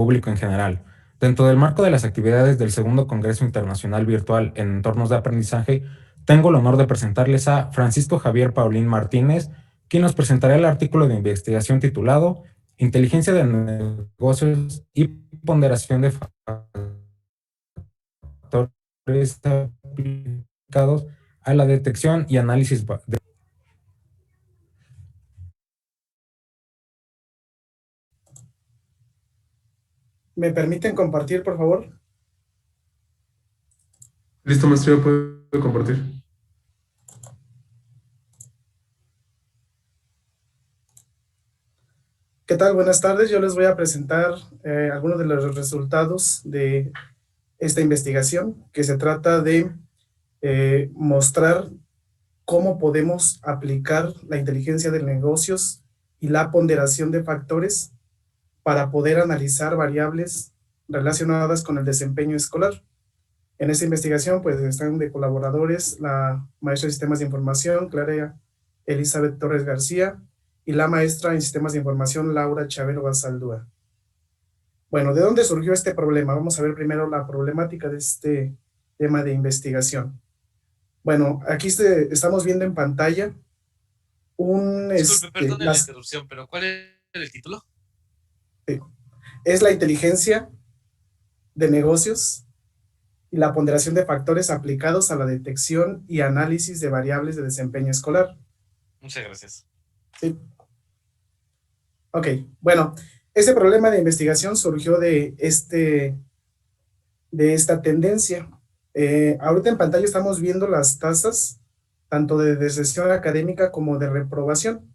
público en general. Dentro del marco de las actividades del segundo Congreso Internacional Virtual en Entornos de Aprendizaje, tengo el honor de presentarles a Francisco Javier Paulín Martínez, quien nos presentará el artículo de investigación titulado Inteligencia de negocios y ponderación de factores aplicados a la detección y análisis de... ¿Me permiten compartir, por favor? Listo, maestro, puede compartir. ¿Qué tal? Buenas tardes. Yo les voy a presentar algunos de los resultados de esta investigación, que se trata de mostrar cómo podemos aplicar la inteligencia de negocios y la ponderación de factores para poder analizar variables relacionadas con el desempeño escolar. En esta investigación, pues, están de colaboradores la maestra de Sistemas de Información, Clara Elizabeth Torres García, y la maestra en Sistemas de Información, Laura Chavero Basaldúa. Bueno, ¿de dónde surgió este problema? Vamos a ver primero la problemática de este tema de investigación. Bueno, aquí estamos viendo en pantalla Disculpe, perdone la interrupción, pero ¿cuál es el título? Es la inteligencia de negocios y la ponderación de factores aplicados a la detección y análisis de variables de desempeño escolar. Muchas gracias. Sí. Ok, bueno, este problema de investigación surgió de esta tendencia. Ahorita en pantalla estamos viendo las tasas, tanto de deserción académica como de reprobación.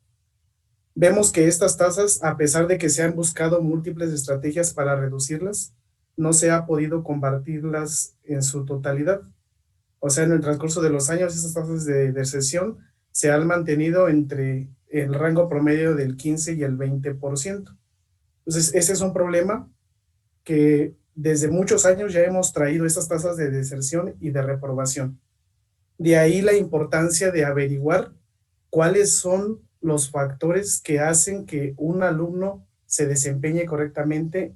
Vemos que estas tasas, a pesar de que se han buscado múltiples estrategias para reducirlas, no se ha podido combatirlas en su totalidad. O sea, en el transcurso de los años, estas tasas de deserción se han mantenido entre el rango promedio del 15 y el 20%. Entonces, ese es un problema que desde muchos años ya hemos traído estas tasas de deserción y de reprobación. De ahí la importancia de averiguar cuáles son los factores que hacen que un alumno se desempeñe correctamente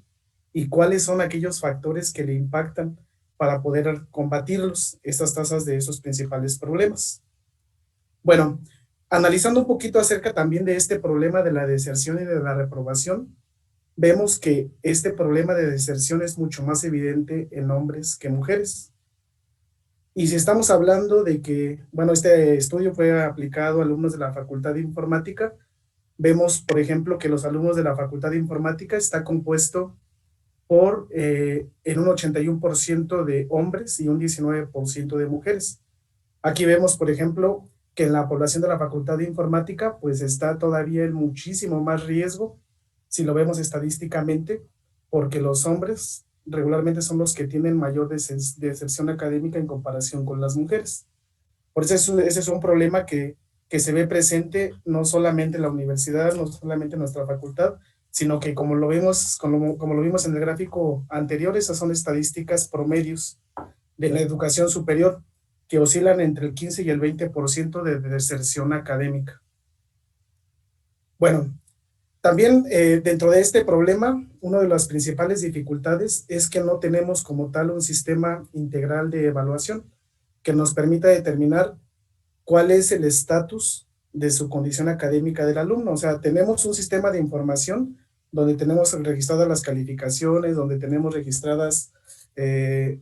y cuáles son aquellos factores que le impactan para poder combatirlos, estas tasas de esos principales problemas. Bueno, analizando un poquito acerca también de este problema de la deserción y de la reprobación, vemos que este problema de deserción es mucho más evidente en hombres que mujeres. Y si estamos hablando de que, bueno, este estudio fue aplicado a alumnos de la Facultad de Informática, vemos, por ejemplo, que los alumnos de la Facultad de Informática está compuesto por en un 81% de hombres y un 19% de mujeres. Aquí vemos, por ejemplo, que en la población de la Facultad de Informática, pues está todavía en muchísimo más riesgo, si lo vemos estadísticamente, porque los hombres regularmente son los que tienen mayor deserción académica en comparación con las mujeres. Por eso ese es un problema que se ve presente no solamente en la universidad, no solamente en nuestra facultad, sino que como lo vimos en el gráfico anterior, esas son estadísticas promedios de la educación superior que oscilan entre el 15 y el 20% de deserción académica. Bueno, también dentro de este problema, una de las principales dificultades es que no tenemos como tal un sistema integral de evaluación que nos permita determinar cuál es el estatus de su condición académica del alumno. O sea, tenemos un sistema de información donde tenemos registradas las calificaciones, donde tenemos registradas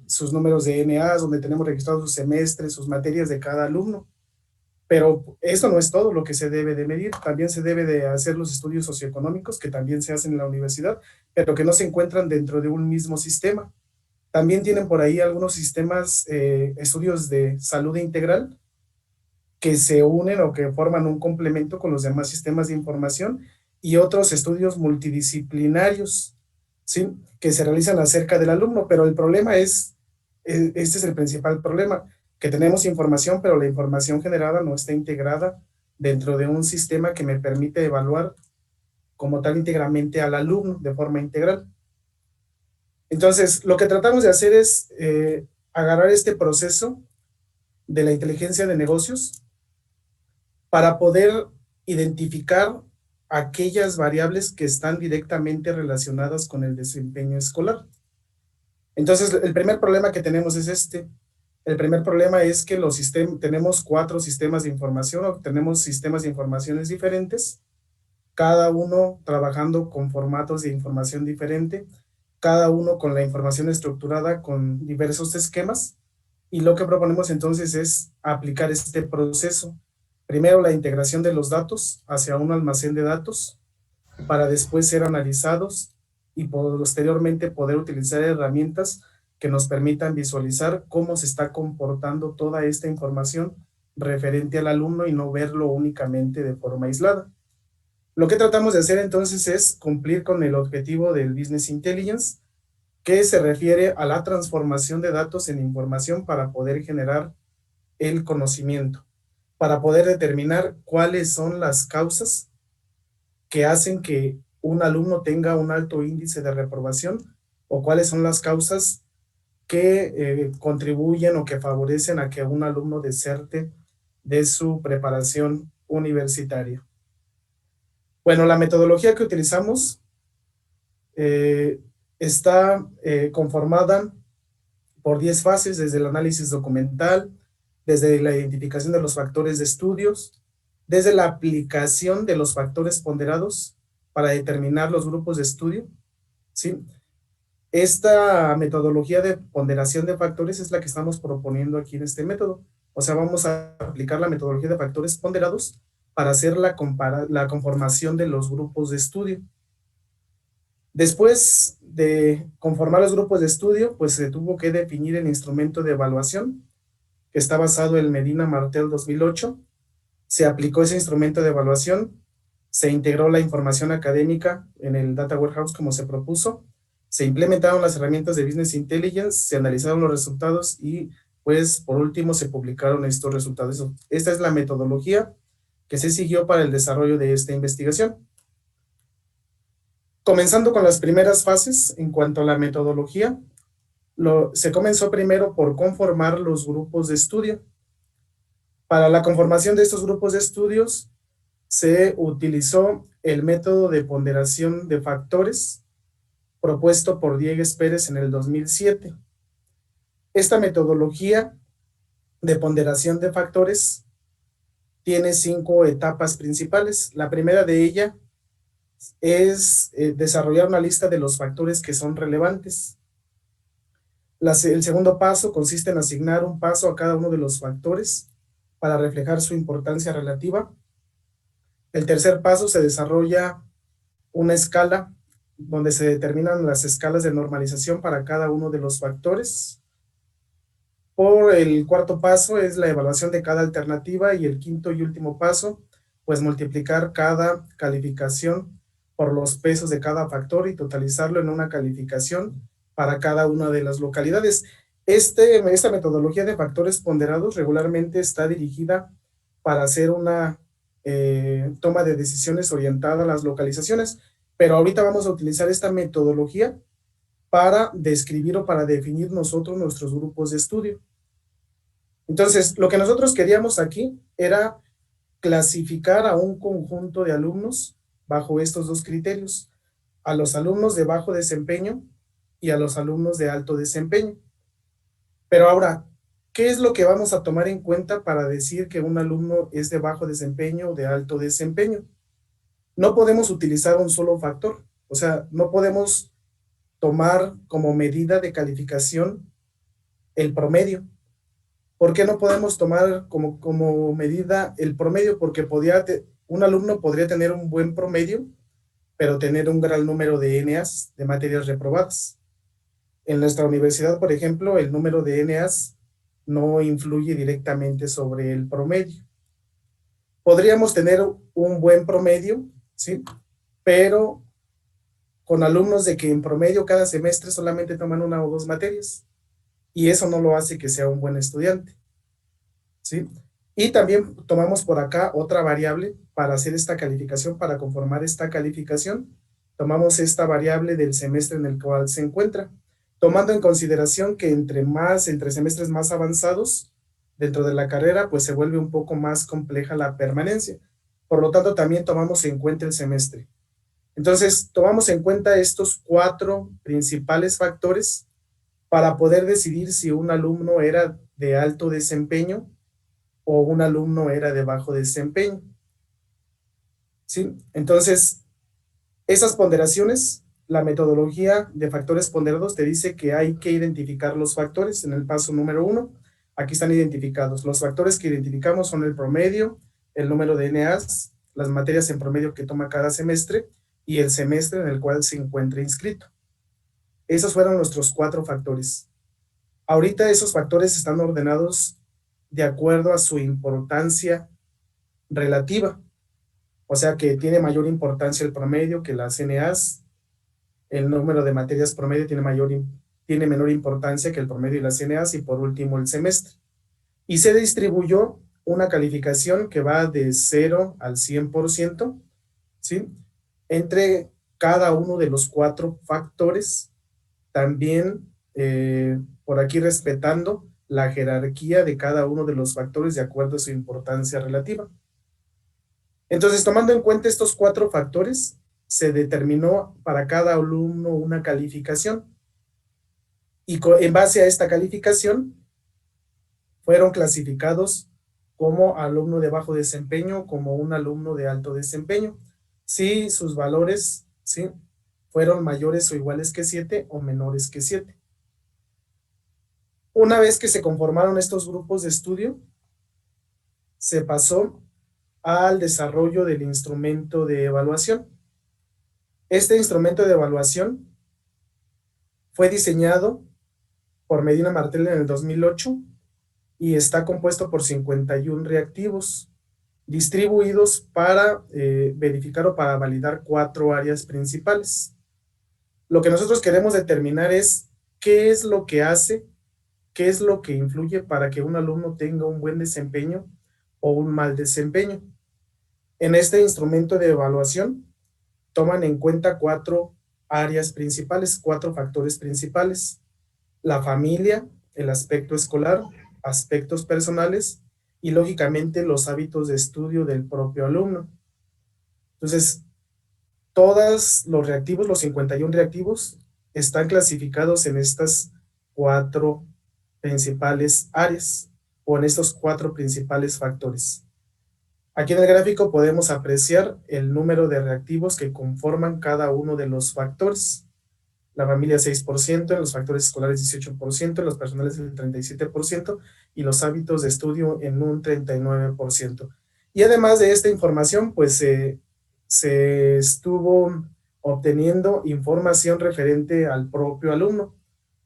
sus números de NA, donde tenemos registrados sus semestres, sus materias de cada alumno. Pero eso no es todo lo que se debe de medir. También se debe de hacer los estudios socioeconómicos, que también se hacen en la universidad, pero que no se encuentran dentro de un mismo sistema. También tienen por ahí algunos sistemas, estudios de salud integral, que se unen o que forman un complemento con los demás sistemas de información, y otros estudios multidisciplinarios, ¿sí?, que se realizan acerca del alumno. Pero el problema es, este es el principal problema, que tenemos información, pero la información generada no está integrada dentro de un sistema que me permite evaluar como tal íntegramente al alumno de forma integral. Entonces, lo que tratamos de hacer es agarrar este proceso de la inteligencia de negocios para poder identificar aquellas variables que están directamente relacionadas con el desempeño escolar. Entonces, el primer problema que tenemos es este. El primer problema es que tenemos 4 sistemas de información, o tenemos sistemas de informaciones diferentes, cada uno trabajando con formatos de información diferente, cada uno con la información estructurada con diversos esquemas, y lo que proponemos entonces es aplicar este proceso. Primero la integración de los datos hacia un almacén de datos, para después ser analizados y posteriormente poder utilizar herramientas que nos permitan visualizar cómo se está comportando toda esta información referente al alumno y no verlo únicamente de forma aislada. Lo que tratamos de hacer entonces es cumplir con el objetivo del Business Intelligence, que se refiere a la transformación de datos en información para poder generar el conocimiento, para poder determinar cuáles son las causas que hacen que un alumno tenga un alto índice de reprobación, o cuáles son las causas que contribuyen o que favorecen a que un alumno deserte de su preparación universitaria. Bueno, la metodología que utilizamos está conformada por 10 fases, desde el análisis documental, desde la identificación de los factores de estudios, desde la aplicación de los factores ponderados para determinar los grupos de estudio, ¿sí? Esta metodología de ponderación de factores es la que estamos proponiendo aquí en este método. O sea, vamos a aplicar la metodología de factores ponderados para hacer la conformación de los grupos de estudio. Después de conformar los grupos de estudio, pues se tuvo que definir el instrumento de evaluación, que está basado en Medina Martel 2008. Se aplicó ese instrumento de evaluación, se integró la información académica en el Data Warehouse como se propuso, se implementaron las herramientas de Business Intelligence, se analizaron los resultados y, pues, por último, se publicaron estos resultados. Esta es la metodología que se siguió para el desarrollo de esta investigación. Comenzando con las primeras fases, en cuanto a la metodología, se comenzó primero por conformar los grupos de estudio. Para la conformación de estos grupos de estudios, se utilizó el método de ponderación de factores propuesto por Diegues Pérez en el 2007. Esta metodología de ponderación de factores tiene 5 etapas principales. La primera de ellas es desarrollar una lista de los factores que son relevantes. El segundo paso consiste en asignar un paso a cada uno de los factores para reflejar su importancia relativa. El tercer paso se desarrolla una escala donde se determinan las escalas de normalización para cada uno de los factores. Por el cuarto paso es la evaluación de cada alternativa, y el quinto y último paso, pues multiplicar cada calificación por los pesos de cada factor y totalizarlo en una calificación para cada una de las localidades. Esta metodología de factores ponderados regularmente está dirigida para hacer una toma de decisiones orientada a las localizaciones, pero ahorita vamos a utilizar esta metodología para describir o para definir nosotros nuestros grupos de estudio. Entonces, lo que nosotros queríamos aquí era clasificar a un conjunto de alumnos bajo estos 2 criterios: a los alumnos de bajo desempeño y a los alumnos de alto desempeño. Pero ahora, ¿qué es lo que vamos a tomar en cuenta para decir que un alumno es de bajo desempeño o de alto desempeño? No podemos utilizar un solo factor, o sea, no podemos tomar como medida de calificación el promedio. ¿Por qué no podemos tomar como medida el promedio? Porque un alumno podría tener un buen promedio, pero tener un gran número de NAs, de materias reprobadas. En nuestra universidad, por ejemplo, el número de NAs no influye directamente sobre el promedio. Podríamos tener un buen promedio, ¿sí? Pero con alumnos de que en promedio cada semestre solamente toman 1 o 2 materias, y eso no lo hace que sea un buen estudiante, ¿sí? Y también tomamos por acá otra variable para hacer esta calificación, para conformar esta calificación. Tomamos esta variable del semestre en el cual se encuentra, tomando en consideración que entre semestres más avanzados dentro de la carrera, pues se vuelve un poco más compleja la permanencia. Por lo tanto, también tomamos en cuenta el semestre. Entonces, tomamos en cuenta estos 4 principales factores para poder decidir si un alumno era de alto desempeño o un alumno era de bajo desempeño. ¿Sí? Entonces, esas ponderaciones, la metodología de factores ponderados te dice que hay que identificar los factores en el paso número 1. Aquí están identificados. Los factores que identificamos son el promedio, el número de NAs, las materias en promedio que toma cada semestre y el semestre en el cual se encuentra inscrito. Esos fueron nuestros 4 factores. Ahorita esos factores están ordenados de acuerdo a su importancia relativa. O sea que tiene mayor importancia el promedio que las NAs. El número de materias promedio tiene menor importancia que el promedio y las NAs, y por último el semestre. Y se distribuyó una calificación que va de 0 al 100%, ¿sí? Entre cada uno de los 4 factores, también por aquí respetando la jerarquía de cada uno de los factores de acuerdo a su importancia relativa. Entonces, tomando en cuenta estos 4 factores, se determinó para cada alumno una calificación. Y en base a esta calificación, fueron clasificados como alumno de bajo desempeño, como un alumno de alto desempeño, si sus valores, ¿sí?, fueron mayores o iguales que 7 o menores que 7. Una vez que se conformaron estos grupos de estudio, se pasó al desarrollo del instrumento de evaluación. Este instrumento de evaluación fue diseñado por Medina Martel en el 2008 y está compuesto por 51 reactivos distribuidos para verificar o para validar 4 áreas principales. Lo que nosotros queremos determinar es qué es lo que hace, qué es lo que influye para que un alumno tenga un buen desempeño o un mal desempeño. En este instrumento de evaluación toman en cuenta 4 áreas principales, 4 factores principales: la familia, el aspecto escolar, aspectos personales y lógicamente los hábitos de estudio del propio alumno. Entonces, todos los reactivos, los 51 reactivos, están clasificados en estas 4 principales áreas o en estos 4 principales factores. Aquí en el gráfico podemos apreciar el número de reactivos que conforman cada uno de los factores. La familia 6%, en los factores escolares 18%, en los personales el 37% y los hábitos de estudio en un 39%. Y además de esta información, pues se estuvo obteniendo información referente al propio alumno,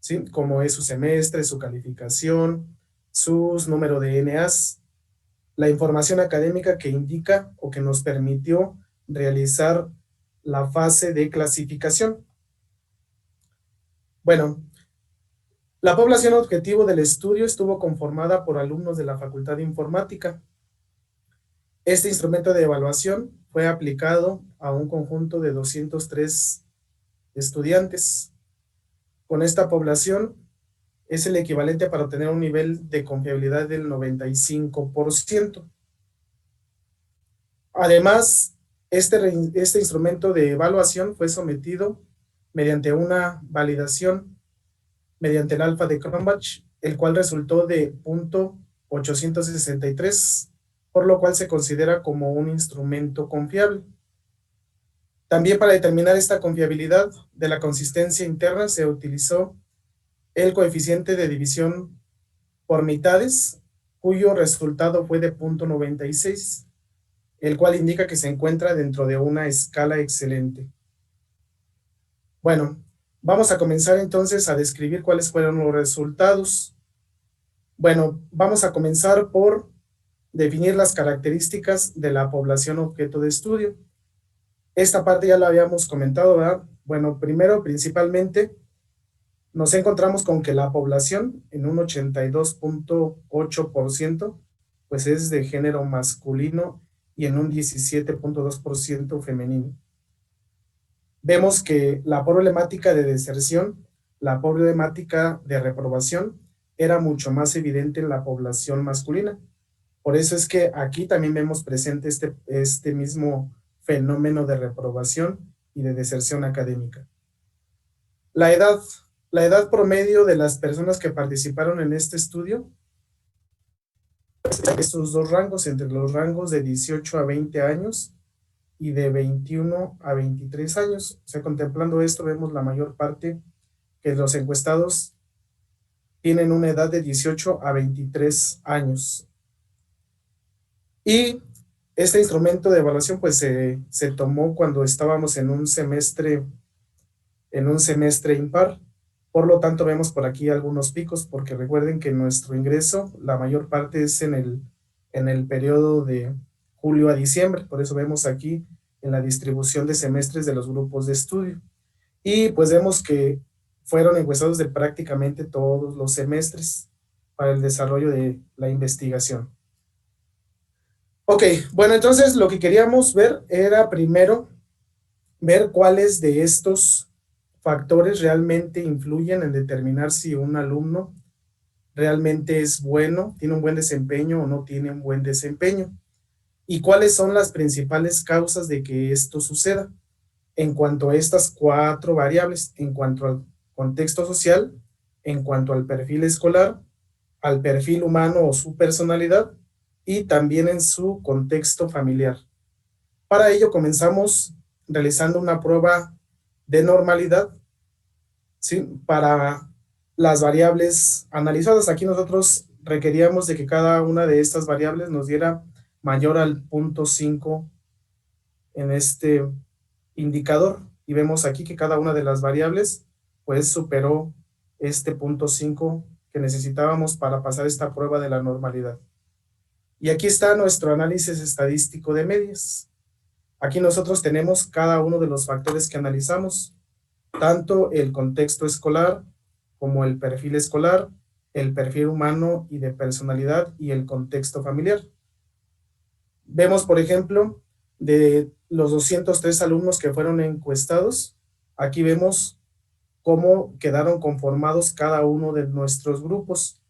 ¿sí?, como es su semestre, su calificación, sus número de NAs, la información académica que indica o que nos permitió realizar la fase de clasificación. Bueno, la población objetivo del estudio estuvo conformada por alumnos de la Facultad de Informática. Este instrumento de evaluación fue aplicado a un conjunto de 203 estudiantes. Con esta población es el equivalente para obtener un nivel de confiabilidad del 95%. Además, este instrumento de evaluación fue sometido mediante una validación mediante el alfa de Cronbach, el cual resultó de .863, por lo cual se considera como un instrumento confiable. También para determinar esta confiabilidad de la consistencia interna se utilizó el coeficiente de división por mitades, cuyo resultado fue de .96, el cual indica que se encuentra dentro de una escala excelente. Bueno, vamos a comenzar entonces a describir cuáles fueron los resultados. Bueno, vamos a comenzar por definir las características de la población objeto de estudio. Esta parte ya la habíamos comentado, ¿verdad? Bueno, primero, principalmente, nos encontramos con que la población, en un 82.8%, pues es de género masculino y en un 17.2% femenino. Vemos que la problemática de deserción, la problemática de reprobación, era mucho más evidente en la población masculina. Por eso es que aquí también vemos presente este mismo fenómeno de reprobación y de deserción académica. La edad promedio de las personas que participaron en este estudio, estos dos rangos, entre los rangos de 18 a 20 años y de 21 a 23 años. O sea, contemplando esto, vemos la mayor parte que los encuestados tienen una edad de 18 a 23 años. Y este instrumento de evaluación pues se tomó cuando estábamos en un semestre impar. Por lo tanto, vemos por aquí algunos picos, porque recuerden que nuestro ingreso, la mayor parte es en el periodo de julio a diciembre. Por eso vemos aquí en la distribución de semestres de los grupos de estudio. Y pues vemos que fueron encuestados de prácticamente todos los semestres para el desarrollo de la investigación. Ok, bueno, entonces lo que queríamos ver era primero ver cuáles de estos factores realmente influyen en determinar si un alumno realmente es bueno, tiene un buen desempeño o no tiene un buen desempeño. Y cuáles son las principales causas de que esto suceda en cuanto a estas 4 variables, en cuanto al contexto social, en cuanto al perfil escolar, al perfil humano o su personalidad, y también en su contexto familiar. Para ello comenzamos realizando una prueba de normalidad, ¿sí? Para las variables analizadas. Aquí nosotros requeríamos de que cada una de estas variables nos diera mayor al 0.5 en este indicador, y vemos aquí que cada una de las variables pues superó este 0.5 que necesitábamos para pasar esta prueba de la normalidad. Y aquí está nuestro análisis estadístico de medias. Aquí nosotros tenemos cada uno de los factores que analizamos, tanto el contexto escolar como el perfil humano y de personalidad, y el contexto familiar. Vemos, por ejemplo, de los 203 alumnos que fueron encuestados, aquí vemos cómo quedaron conformados cada uno de nuestros grupos.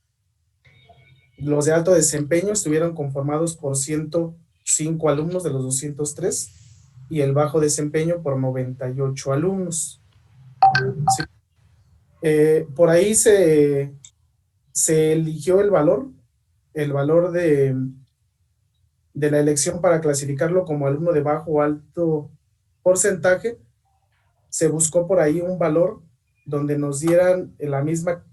Los de alto desempeño estuvieron conformados por 105 alumnos de los 203, y el bajo desempeño por 98 alumnos. Sí. Por ahí se eligió el valor de la elección para clasificarlo como alumno de bajo o alto porcentaje. Se buscó por ahí un valor donde nos dieran la misma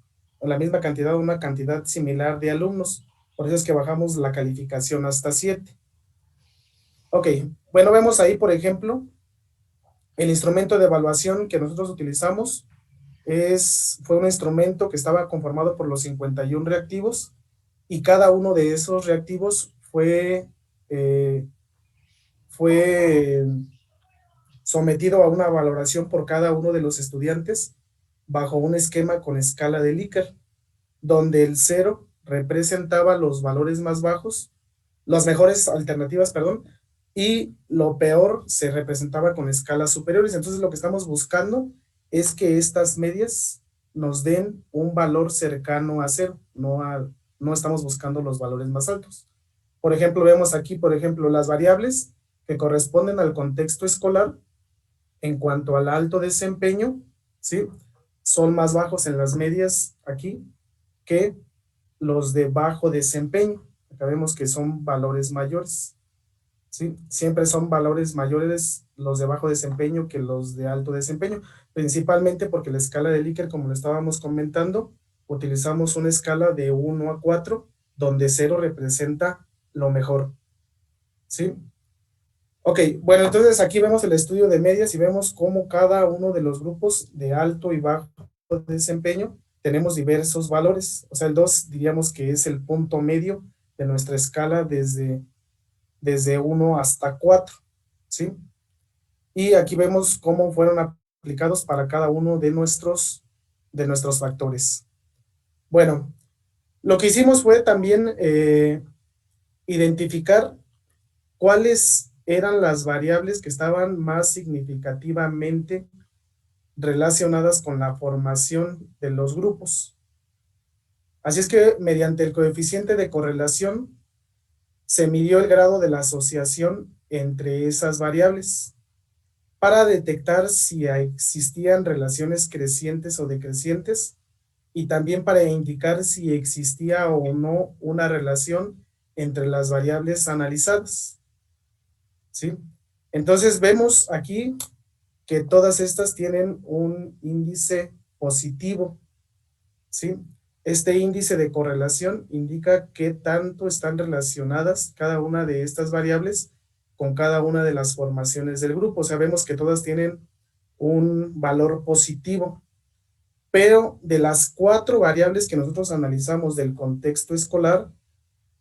cantidad, una cantidad similar de alumnos. Por eso es que bajamos la calificación hasta 7. Ok, bueno, vemos ahí, por ejemplo, el instrumento de evaluación que nosotros utilizamos fue un instrumento que estaba conformado por los 51 reactivos, y cada uno de esos reactivos fue sometido a una valoración por cada uno de los estudiantes bajo un esquema con escala de Likert, donde el 0 representaba los valores más bajos, las mejores alternativas, perdón, y lo peor se representaba con escalas superiores. Entonces lo que estamos buscando es que estas medias nos den un valor cercano a 0, no estamos buscando los valores más altos. Por ejemplo, vemos aquí, por ejemplo, las variables que corresponden al contexto escolar en cuanto al alto desempeño, ¿sí? Son más bajos en las medias aquí que los de bajo desempeño. Acá vemos que son valores mayores, ¿sí? Siempre son valores mayores los de bajo desempeño que los de alto desempeño, principalmente porque la escala de Likert, como lo estábamos comentando, utilizamos una escala de 1 a 4, donde 0 representa lo mejor, ¿sí? Ok, bueno, entonces aquí vemos el estudio de medias y vemos cómo cada uno de los grupos de alto y bajo desempeño tenemos diversos valores. O sea, el 2 diríamos que es el punto medio de nuestra escala desde 1 hasta 4, ¿sí? Y aquí vemos cómo fueron aplicados para cada uno de nuestros factores. Bueno, lo que hicimos fue también identificar cuáles eran las variables que estaban más significativamente relacionadas con la formación de los grupos. Así es que mediante el coeficiente de correlación se midió el grado de la asociación entre esas variables para detectar si existían relaciones crecientes o decrecientes y también para indicar si existía o no una relación entre las variables analizadas. ¿Sí? Entonces vemos aquí que todas estas tienen un índice positivo. ¿Sí? Este índice de correlación indica qué tanto están relacionadas cada una de estas variables con cada una de las formaciones del grupo. Sabemos que todas tienen un valor positivo, pero de las 4 variables que nosotros analizamos del contexto escolar,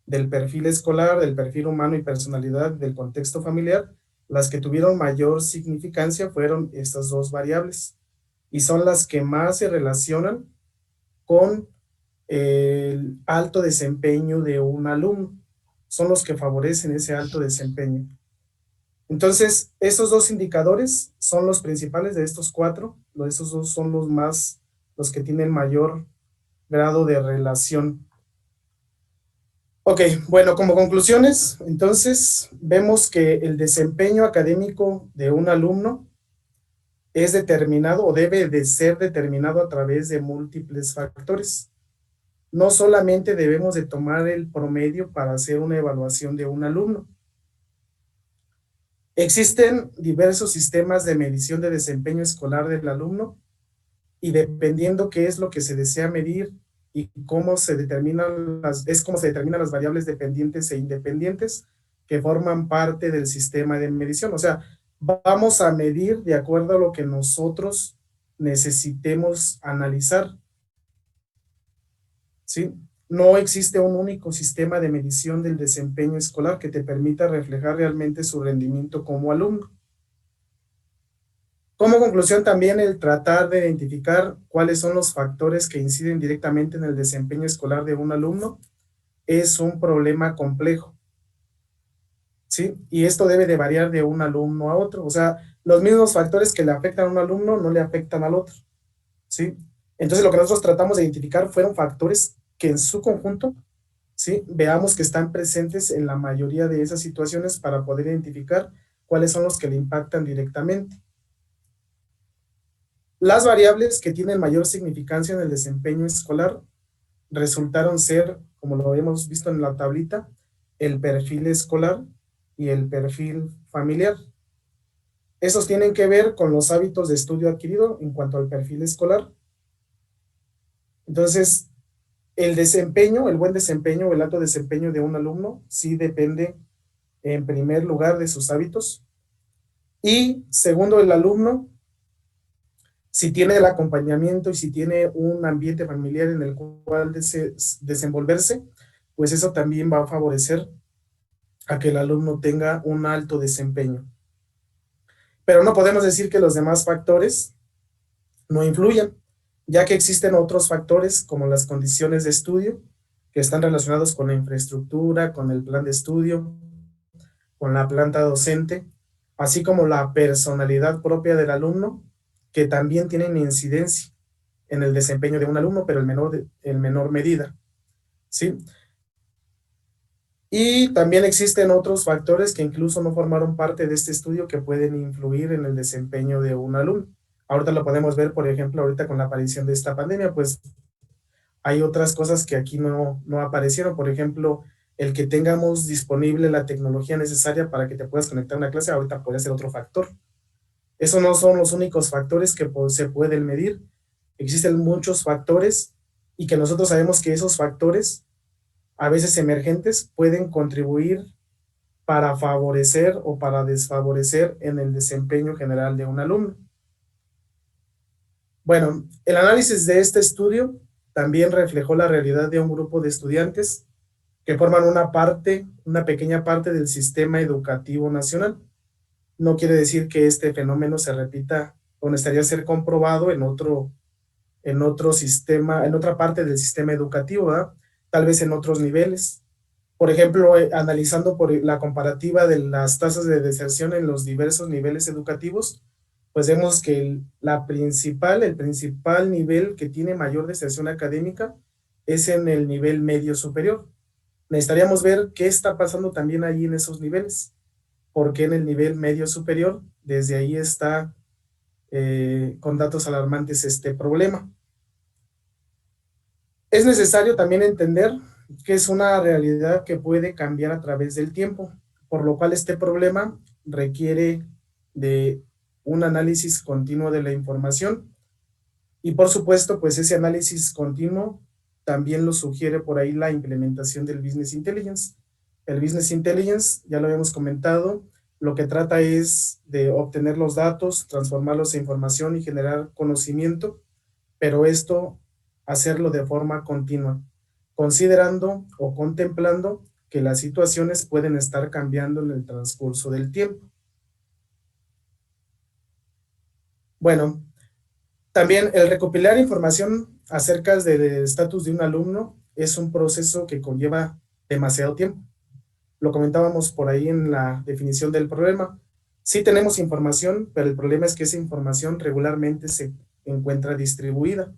del perfil humano y personalidad, del contexto familiar, las que tuvieron mayor significancia fueron estas 2 variables y son las que más se relacionan con el alto desempeño de un alumno. Son los que favorecen ese alto desempeño. Entonces, esos 2 indicadores son los principales de estos 4. Esos 2 son los que tienen mayor grado de relación. Ok, bueno, como conclusiones, entonces, vemos que el desempeño académico de un alumno es determinado o debe de ser determinado a través de múltiples factores. No solamente debemos de tomar el promedio para hacer una evaluación de un alumno. Existen diversos sistemas de medición de desempeño escolar del alumno y dependiendo qué es lo que se desea medir y cómo se determinan las variables dependientes e independientes que forman parte del sistema de medición. O sea, vamos a medir de acuerdo a lo que nosotros necesitemos analizar. ¿Sí? No existe un único sistema de medición del desempeño escolar que te permita reflejar realmente su rendimiento como alumno. Como conclusión también el tratar de identificar cuáles son los factores que inciden directamente en el desempeño escolar de un alumno es un problema complejo. ¿Sí? Y esto debe de variar de un alumno a otro. O sea, los mismos factores que le afectan a un alumno no le afectan al otro. ¿Sí? Entonces lo que nosotros tratamos de identificar fueron factores que en su conjunto, ¿sí?, veamos que están presentes en la mayoría de esas situaciones para poder identificar cuáles son los que le impactan directamente. Las variables que tienen mayor significancia en el desempeño escolar resultaron ser, como lo hemos visto en la tablita, el perfil escolar y el perfil familiar. Esos tienen que ver con los hábitos de estudio adquirido en cuanto al perfil escolar. Entonces, el buen desempeño o el alto desempeño de un alumno sí depende en primer lugar de sus hábitos y segundo, el alumno, si tiene el acompañamiento y si tiene un ambiente familiar en el cual desenvolverse, pues eso también va a favorecer a que el alumno tenga un alto desempeño. Pero no podemos decir que los demás factores no influyan, ya que existen otros factores como las condiciones de estudio que están relacionados con la infraestructura, con el plan de estudio, con la planta docente, así como la personalidad propia del alumno, que también tienen incidencia en el desempeño de un alumno, pero en menor medida. ¿Sí? Y también existen otros factores que incluso no formaron parte de este estudio que pueden influir en el desempeño de un alumno. Ahorita lo podemos ver, por ejemplo, ahorita con la aparición de esta pandemia, pues hay otras cosas que aquí no aparecieron. Por ejemplo, el que tengamos disponible la tecnología necesaria para que te puedas conectar a una clase, ahorita puede ser otro factor. Esos no son los únicos factores que se pueden medir. Existen muchos factores y que nosotros sabemos que esos factores, a veces emergentes, pueden contribuir para favorecer o para desfavorecer en el desempeño general de un alumno. Bueno, el análisis de este estudio también reflejó la realidad de un grupo de estudiantes que forman una pequeña parte del sistema educativo nacional. No quiere decir que este fenómeno se repita o necesitaría ser comprobado en otro sistema, en otra parte del sistema educativo, ¿verdad? Tal vez en otros niveles. Por ejemplo, analizando por la comparativa de las tasas de deserción en los diversos niveles educativos, pues vemos que el principal nivel que tiene mayor deserción académica es en el nivel medio superior. necesitaríamos ver qué está pasando también allí en esos niveles, porque en el nivel medio superior, desde ahí está con datos alarmantes este problema. Es necesario también entender que es una realidad que puede cambiar a través del tiempo, por lo cual este problema requiere de un análisis continuo de la información y por supuesto, pues ese análisis continuo también lo sugiere por ahí la implementación del Business Intelligence. El Business Intelligence, ya lo habíamos comentado, lo que trata es de obtener los datos, transformarlos en información y generar conocimiento, pero esto hacerlo de forma continua, considerando o contemplando que las situaciones pueden estar cambiando en el transcurso del tiempo. Bueno, también el recopilar información acerca del estatus de un alumno es un proceso que conlleva demasiado tiempo. Lo comentábamos por ahí en la definición del problema. Sí tenemos información, pero el problema es que esa información regularmente se encuentra distribuida.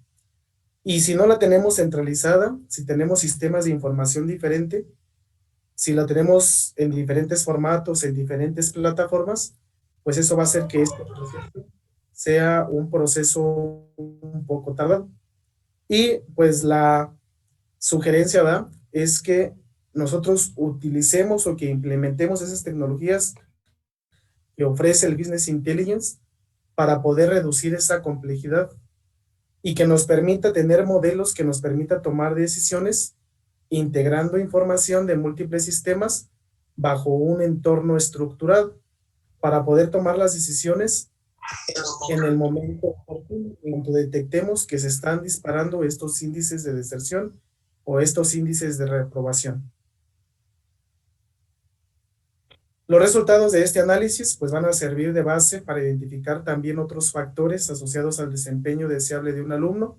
Y si no la tenemos centralizada, si tenemos sistemas de información diferente, si la tenemos en diferentes formatos, en diferentes plataformas, pues eso va a hacer que este proceso sea un proceso un poco tardado. Y pues la sugerencia da es que nosotros utilicemos o que implementemos esas tecnologías que ofrece el Business Intelligence para poder reducir esa complejidad y que nos permita tener modelos que nos permita tomar decisiones integrando información de múltiples sistemas bajo un entorno estructurado para poder tomar las decisiones en el momento oportuno, cuando detectemos que se están disparando estos índices de deserción o estos índices de reprobación. Los resultados de este análisis pues van a servir de base para identificar también otros factores asociados al desempeño deseable de un alumno,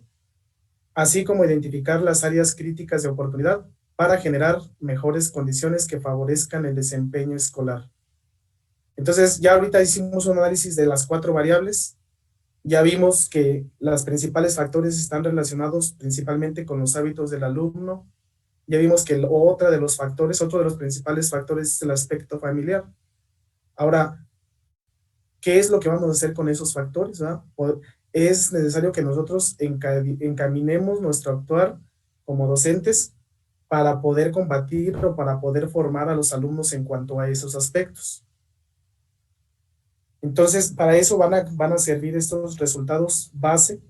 así como identificar las áreas críticas de oportunidad para generar mejores condiciones que favorezcan el desempeño escolar. Entonces, ya ahorita hicimos un análisis de las 4 variables, ya vimos que los principales factores están relacionados principalmente con los hábitos del alumno, ya vimos que otro de los principales factores es el aspecto familiar. Ahora, ¿qué es lo que vamos a hacer con esos factores? ¿Verdad? Es necesario que nosotros encaminemos nuestro actuar como docentes para poder combatir o para poder formar a los alumnos en cuanto a esos aspectos. Entonces, para eso van a servir estos resultados base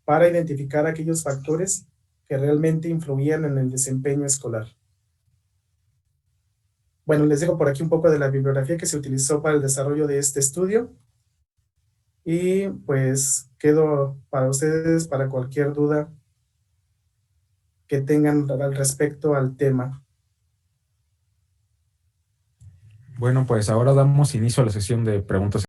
para identificar aquellos factores que realmente influían en el desempeño escolar. Bueno, les dejo por aquí un poco de la bibliografía que se utilizó para el desarrollo de este estudio. Y pues quedo para ustedes para cualquier duda que tengan al respecto al tema. Bueno, pues ahora damos inicio a la sesión de preguntas